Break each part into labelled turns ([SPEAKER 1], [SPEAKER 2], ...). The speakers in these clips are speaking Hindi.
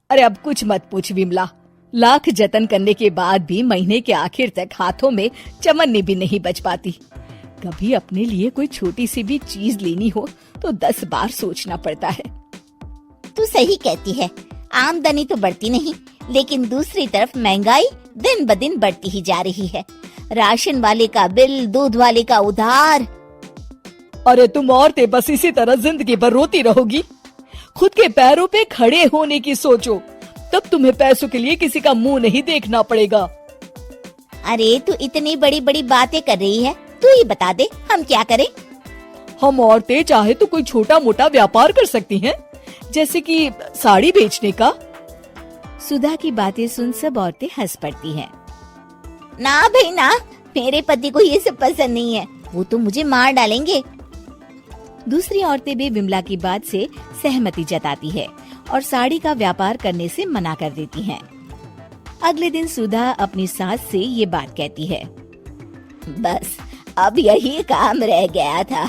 [SPEAKER 1] अरे अब कुछ मत पूछ विमला, लाख जतन करने के बाद भी महीने के आखिर तक हाथों में चमन्नी भी नहीं बच पाती। कभी अपने लिए कोई छोटी सी भी चीज लेनी हो तो 10 बार सोचना पड़ता है।
[SPEAKER 2] तू सही कहती है, आमदनी तो बढ़ती नहीं, लेकिन दूसरी तरफ महंगाई दिन ब दिन बढ़ती ही जा रही है। राशन वाले का बिल, दूध वाले का उधार।
[SPEAKER 1] अरे तुम औरतें बस इसी तरह जिंदगी भर रोती रहोगी। खुद के पैरों पे खड़े होने की सोचो, तब तुम्हें पैसों के लिए किसी का मुंह नहीं देखना पड़ेगा।
[SPEAKER 2] अरे तू इतनी बड़ी बड़ी बातें कर रही है, तू ही बता दे हम क्या करें।
[SPEAKER 1] हम औरतें चाहे तो कोई छोटा मोटा व्यापार कर सकती हैं, जैसे कि साड़ी बेचने का।
[SPEAKER 2] सुधा की बातें सुन सब औरतें हंस पड़ती हैं। ना भाई ना, मेरे पति को ये सब पसंद नहीं है, वो तो मुझे मार डालेंगे। दूसरी औरतें भी विमला की बात से सहमति जताती है और साड़ी का व्यापार करने से मना कर देती हैं। अगले दिन सुधा अपनी सास से ये बात कहती है। बस अब यही काम रह गया था,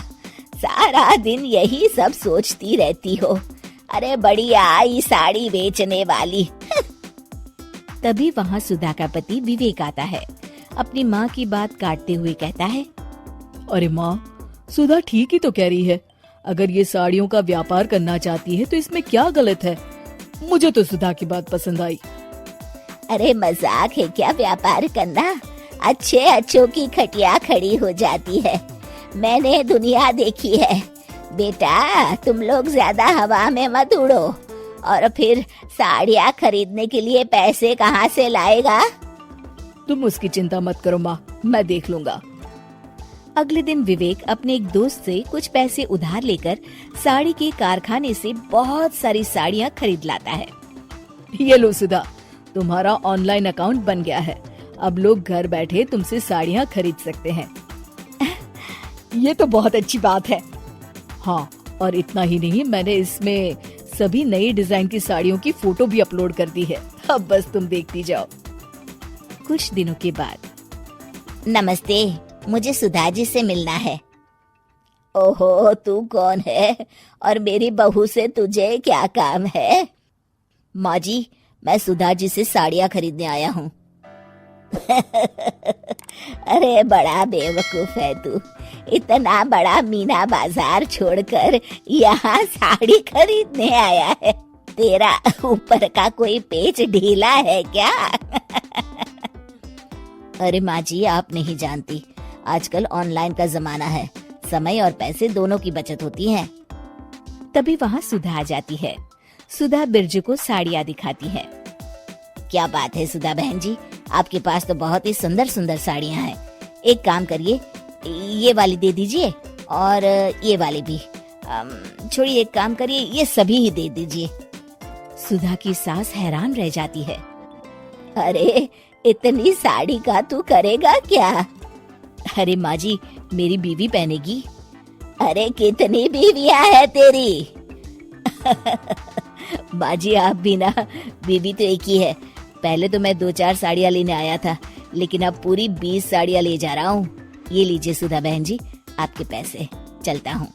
[SPEAKER 2] सारा दिन यही सब सोचती रहती हो। अरे बढ़िया आई साड़ी बेचने वाली। तभी वहाँ सुधा का पति विवेक आता है। अपनी माँ की बात काटते हुए कहता है,
[SPEAKER 1] अरे माँ, सुधा ठीक ही तो कह रही है। अगर ये साड़ियों का व्यापार करना चाहती है तो इसमें क्या गलत है। मुझे तो सुधा की बात पसंद आई।
[SPEAKER 2] अरे मजाक है क्या व्यापार करना? अच्छे अच्छों की खटिया खड़ी हो जाती है। मैंने दुनिया देखी है। बेटा तुम लोग ज्यादा हवा में मत उड़ो, और फिर साड़ियाँ खरीदने के लिए पैसे कहाँ से लाएगा?
[SPEAKER 1] तुम उसकी चिंता मत करो माँ, मैं देख लूंगा।
[SPEAKER 2] अगले दिन विवेक अपने एक दोस्त से कुछ पैसे उधार लेकर साड़ी के कारखाने से बहुत सारी साड़ियाँ खरीद लाता है।
[SPEAKER 1] ये लो सुधा, तुम्हारा ऑनलाइन अकाउंट बन गया है। अब लोग घर बैठे तुमसे साड़ियाँ खरीद सकते हैं। ये तो बहुत अच्छी बात है। हाँ, और इतना ही नहीं, मैंने इसमें सभी नई डिजाइन की साड़ियों की फोटो भी अपलोड कर दी है। अब बस तुम देखती जाओ।
[SPEAKER 2] कुछ दिनों के बाद। नमस्ते, मुझे सुधा जी से मिलना है। ओहो, तू कौन है और मेरी बहू से तुझे क्या काम है? माँ जी, मैं सुधा जी से साड़ियाँ खरीदने आया हूँ। अरे बड़ा बेवकूफ है तू, इतना बड़ा मीना बाजार छोड़कर यहाँ साड़ी खरीदने आया है। तेरा ऊपर का कोई पेच ढीला है क्या? अरे माँ जी, आप नहीं जानती, आजकल ऑनलाइन का जमाना है, समय और पैसे दोनों की बचत होती है। तभी वहाँ सुधा आ जाती है। सुधा बिरजू को साड़ियाँ दिखाती है। क्या बात है सुधा बहन जी, आपके पास तो बहुत ही सुंदर सुंदर साड़ियाँ हैं। एक काम करिए, ये वाली दे दीजिए और ये वाली भी। छोड़िए, एक काम करिए, ये सभी ही दे दीजिए। सुधा की सास हैरान रह जाती है। अरे इतनी साड़ी का तू करेगा क्या? अरे माँ जी, मेरी बीवी पहनेगी। अरे कितनी बीवियां है तेरी? माँ जी आप भी ना, बीवी तो एक ही है। पहले तो मैं 2-4 साड़ियाँ लेने आया था, लेकिन अब पूरी 20 साड़ियाँ ले जा रहा हूँ। ये लीजिए सुधा बहन जी, आपके पैसे, चलता हूँ।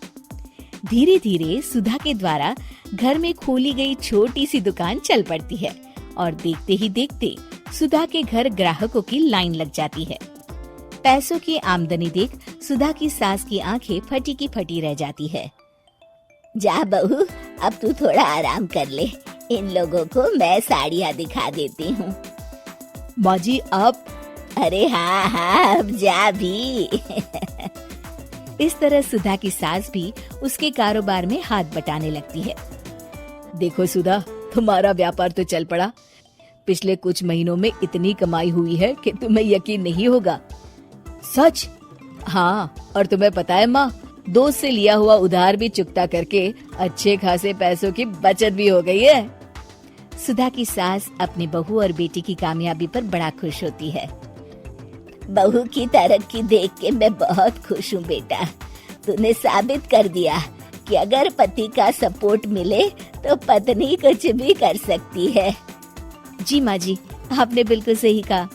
[SPEAKER 2] धीरे धीरे सुधा के द्वारा घर में खोली गई छोटी सी दुकान चल पड़ती है और देखते ही देखते सुधा के घर ग्राहकों की लाइन लग जाती है। पैसों की आमदनी देख सुधा की सास की आंखें फटी की फटी रह जाती है। जा बहू, अब तू थोड़ा आराम कर ले, इन लोगों को मैं साड़ियाँ दिखा देती हूँ।
[SPEAKER 1] माँ जी आप?
[SPEAKER 2] अरे हाँ हाँ, अब जा भी। इस तरह सुधा की सास भी उसके कारोबार में हाथ बटाने लगती है।
[SPEAKER 1] देखो सुधा, तुम्हारा व्यापार तो चल पड़ा। पिछले कुछ महीनों में इतनी कमाई हुई है कि तुम्हें यकीन नहीं होगा। सच? हाँ, और तुम्हें पता है माँ, दोस्त से लिया हुआ उधार भी चुकता करके अच्छे खासे पैसों की बचत भी हो गई है।
[SPEAKER 2] सुधा की सास अपनी बहू और बेटी की कामयाबी पर बड़ा खुश होती है। बहू की तरक्की देख के मैं बहुत खुश हूँ बेटा। तूने साबित कर दिया कि अगर पति का सपोर्ट मिले तो पत्नी कुछ भी कर सकती है। जी माँ जी, आपने बिल्कुल सही कहा।